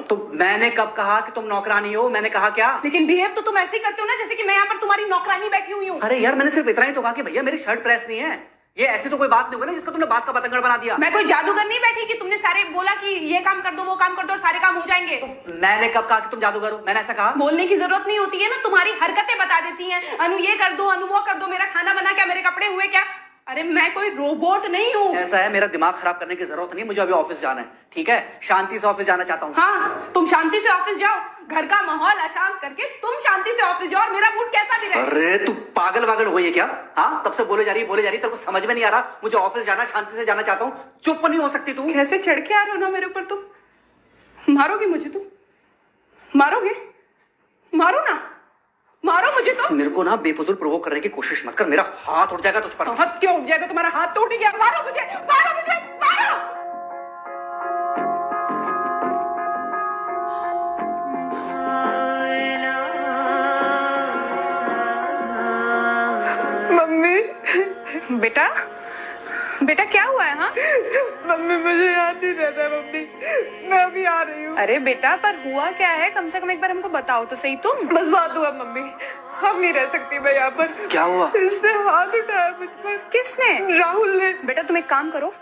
तो मैंने कब कहा कि तुम नौकरानी हो? मैंने कहा क्या? लेकिन बिहेव तो तुम ऐसे ही करते हो ना जैसे कि मैं यहाँ पर तुम्हारी नौकरानी बैठी हुई हूँ। अरे यार, मैंने सिर्फ इतना ही तो कहा कि भैया मेरी शर्ट प्रेस नहीं है। ये ऐसी तो कोई बात नहीं होगी ना जिसका तुमने बात का पतंगड़ बना दिया। मैं कोई जादूगर नहीं बैठी कि तुमने सारे बोला कि ये काम कर दो वो काम कर दो और सारे काम हो जाएंगे। तो मैंने कब कहा कि तुम जादूगर हो? मैंने ऐसा कहा? बोलने की जरूरत नहीं होती है ना, तुम्हारी हरकतें बता देती हैं। अनु ये कर दो, अनु वो कर दो, मेरा खाना बना क्या, मेरे कपड़े हुए क्या। अरे मैं कोई रोबोट नहीं हूँ। ऐसा है, मेरा दिमाग खराब करने की जरूरत नहीं, मुझे अभी ऑफिस जाना है। ठीक है, शांति से ऑफिस जाना चाहता हूँ। हाँ, तुम शांति से ऑफिस जाओ, घर का माहौल अशांत करके तुम शांति से ऑफिस जाओ और मेरा मूड कैसा भी रहे। अरे तू पागल वागल हो ये क्या? हाँ, तब से बोले जा रही तेरे को समझ में नहीं आ रहा? मुझे ऑफिस जाना, शांति से जाना चाहता हूँ। चुप नहीं हो सकती तू? कैसे चढ़ के आ रहे हो ना मेरे ऊपर तुम। मारोगे मुझे? तुम मारोगे? मारो ना, मारो मुझे। तो मेरे को ना बेफजूल प्रोवोक करने की कोशिश मत कर, मेरा हाथ उठ जाएगा तुझ पर। हाथ क्यों उठ जाएगा? तुम्हारा हाथ तो उठ गया। मारो मुझे, मारो मुझे, मारो। मम्मी। बेटा, बेटा क्या हुआ है? हाँ मम्मी मुझे याद नहीं रहता मम्मी, मैं अभी आ रही हूँ। अरे बेटा, पर हुआ क्या है? कम से कम एक बार हमको बताओ तो सही। तुम बस बात हुआ मम्मी, हम नहीं रह सकती मैं यहाँ पर। क्या हुआ? इसने हाथ उठाया मुझ पर। किसने? राहुल ने। बेटा तुम एक काम करो,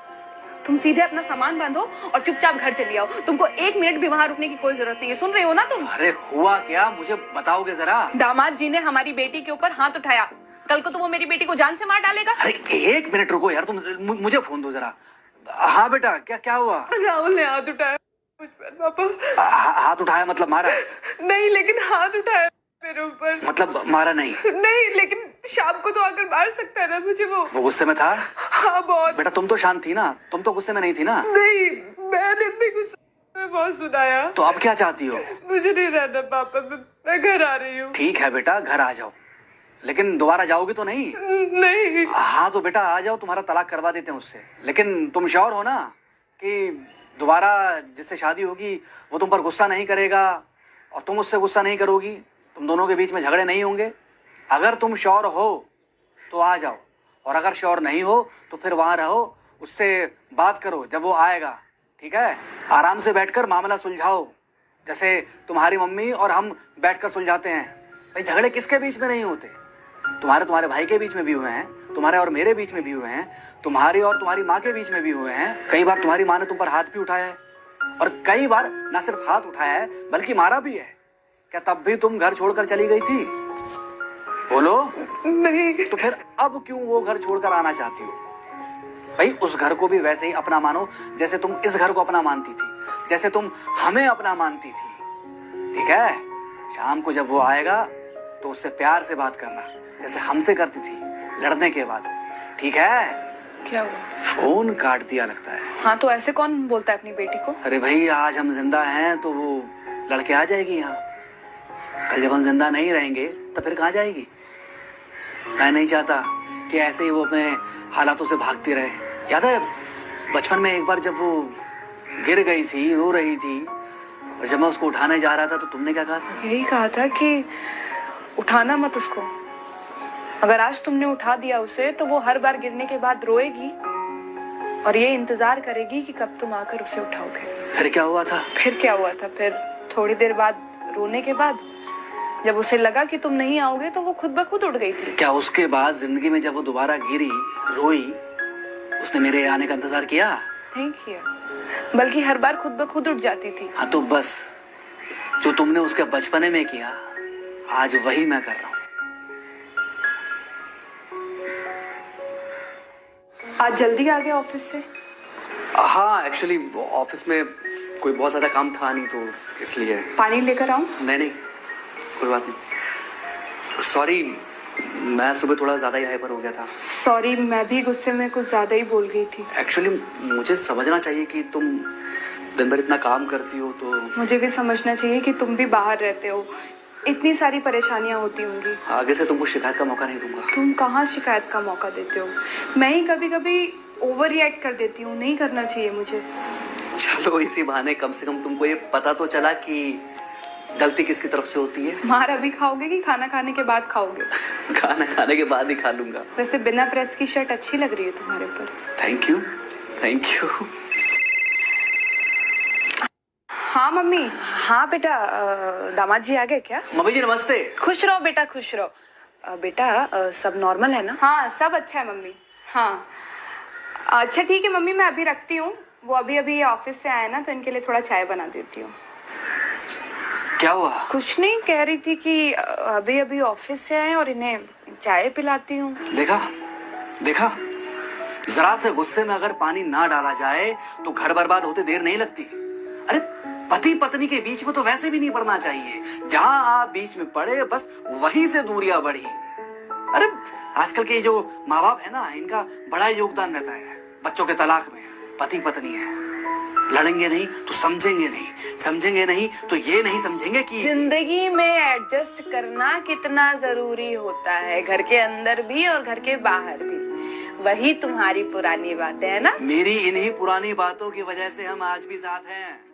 तुम सीधे अपना सामान बांधो और चुपचाप घर चली आओ। तुमको 1 मिनट भी वहाँ रुकने की कोई जरूरत नहीं है। सुन रहे हो ना तुम? अरे हुआ क्या, मुझे बताओगे जरा? दामाद जी ने हमारी बेटी के ऊपर हाथ उठाया। कल को तो वो मेरी बेटी को जान से मार डालेगा। अरे 1 मिनट रुको यार, तुम मुझे फोन दो जरा। हाँ बेटा, क्या हुआ? राहुल ने हाथ उठाया मुझ पर पापा। हाथ उठाया मतलब मारा? नहीं, लेकिन हाथ उठाया मेरे ऊपर। मतलब मारा नहीं? नहीं, लेकिन शाम को तो आकर मार सकता है ना मुझे। वो गुस्से में था? हाँ बहुत। बेटा तुम तो शांत थी ना, तुम तो गुस्से में नहीं थी ना? नहीं, मैंने भी गुस्से में बहुत सुनाया। तो अब क्या चाहती हो? मुझे नहीं रहना पापा, मैं घर आ रही हूँ। ठीक है बेटा, घर आ जाओ, लेकिन दोबारा जाओगी तो नहीं? नहीं। हाँ तो बेटा आ जाओ, तुम्हारा तलाक करवा देते हैं उससे। लेकिन तुम श्योर हो ना कि दोबारा जिससे शादी होगी वो तुम पर गुस्सा नहीं करेगा और तुम उससे गुस्सा नहीं करोगी, तुम दोनों के बीच में झगड़े नहीं होंगे? अगर तुम श्योर हो तो आ जाओ, और अगर श्योर नहीं हो तो फिर वहाँ रहो, उससे बात करो जब वो आएगा। ठीक है, आराम से बैठकर मामला सुलझाओ, जैसे तुम्हारी मम्मी और हम बैठकर सुलझाते हैं। भाई झगड़े किसके बीच में नहीं होते? तुम्हारे भाई के बीच में भी हुए हैं, तुम्हारे और मेरे बीच में भी हुए हैं, तुम्हारी और तुम्हारी माँ के बीच में भी हुए हैं। कई बार तुम्हारी माँ ने तुम पर हाथ भी उठाया है, और कई बार ना सिर्फ हाथ उठाया है बल्कि मारा भी है। क्या तब भी तुम घर छोड़कर चली गई थी? बोलो। नहीं। तो फिर अब क्यों वो घर छोड़कर आना चाहती हो? भाई उस घर को भी वैसे ही अपना मानो जैसे तुम इस घर को अपना मानती थी, जैसे तुम हमें अपना मानती थी। ठीक है, शाम को जब वो आएगा तो उससे प्यार से बात करना, जैसे हमसे करती थी लड़ने के बाद। ठीक है? क्या हुआ? फोन काट दिया लगता है। हाँ तो ऐसे कौन बोलता है अपनी बेटी को? अरे भाई आज हम जिंदा हैं तो वो लड़के आ जाएगी यहाँ, कल जब हम जिंदा नहीं रहेंगे तो फिर कहाँ जाएगी? मैं नहीं चाहता कि ऐसे ही वो अपने हालातों से भागती रहे। याद है बचपन में एक बार जब वो गिर गई थी, रो रही थी, और जब मैं उसको उठाने जा रहा था तो तुमने क्या कहा था? यही कहा था कि उठाना मत उसको। अगर आज तुमने उठा दिया उसे तो वो हर बार गिरने के बाद रोएगी और ये इंतजार करेगी कि कब तुम आकर उसे उठाओगे। फिर क्या हुआ था? फिर क्या हुआ था? फिर थोड़ी देर बाद रोने के बाद जब उसे लगा कि तुम नहीं आओगे तो वो खुद ब खुद उठ गई थी। क्या उसके बाद जिंदगी में जब वो दोबारा गिरी, रोई, उसने मेरे आने का इंतजार किया? नहीं किया, बल्कि हर बार खुद ब खुद उठ जाती थी। हाँ तो बस जो तुमने उसके बचपने में किया आज वही मैं कर रहा हूँ। आज जल्दी आ गए ऑफिस से? हाँ एक्चुअली ऑफिस में कोई बहुत ज्यादा काम था नहीं तो इसलिए। पानी लेकर आऊं? नहीं कोई बात नहीं, सॉरी मैं सुबह थोड़ा ज्यादा ही हाइपर हो गया था। सॉरी, मैं भी गुस्से में कुछ ज्यादा ही बोल गई थी। एक्चुअली मुझे समझना चाहिए कि तुम दिन भर इतना काम करती हो तो। मुझे भी समझना चाहिए कि तुम भी बाहर रहते हो, इतनी सारी परेशानियां होती होंगी। आगे से तुमको शिकायत का मौका नहीं दूंगा। तुम कहाँ शिकायत का मौका देते हो? मैं ही कभी कभी ओवर रिएक्ट कर देती हूँ, नहीं करना चाहिए मुझे। चलो इसी बहाने कम से कम तुमको ये पता तो चला कि गलती किसकी तरफ से होती है। मार अभी खाओगे कि खाना खाने के बाद खाओगे? खाना खाने के बाद ही खा लूंगा। वैसे बिना प्रेस की शर्ट अच्छी लग रही है तुम्हारे ऊपर। Thank you. हाँ मम्मी। हाँ बेटा, दामाद जी आ गए क्या? मम्मी जी नमस्ते। खुश रहो बेटा, खुश रहो। बेटा सब नॉर्मल है ना? हाँ सब अच्छा है मम्मी। हाँ अच्छा ठीक है मम्मी, मैं अभी रखती हूँ। वो अभी अभी ऑफिस से आए ना, तो इनके लिए थोड़ा चाय बना देती हूँ। क्या हुआ? कुछ नहीं, कह रही थी कि अभी अभी ऑफिस से आए और इन्हें चाय पिलाती हूँ। देखा देखा, जरा से गुस्से में अगर पानी ना डाला जाए तो घर बर्बाद होते देर नहीं लगती। अरे पति पत्नी के बीच में तो वैसे भी नहीं पड़ना चाहिए। जहां आप बीच में पड़े बस वहीं से दूरियां बढ़ी। अरे आजकल के जो माँ बाप है ना, इनका बड़ा योगदान रहता है बच्चों के तलाक में। पति पत्नी है, लड़ेंगे नहीं तो समझेंगे नहीं, समझेंगे नहीं तो ये नहीं समझेंगे कि जिंदगी में एडजस्ट करना कितना जरूरी होता है, घर के अंदर भी और घर के बाहर भी। वही तुम्हारी पुरानी बातें है ना। मेरी इन्हीं पुरानी बातों की वजह से हम आज भी साथ हैं।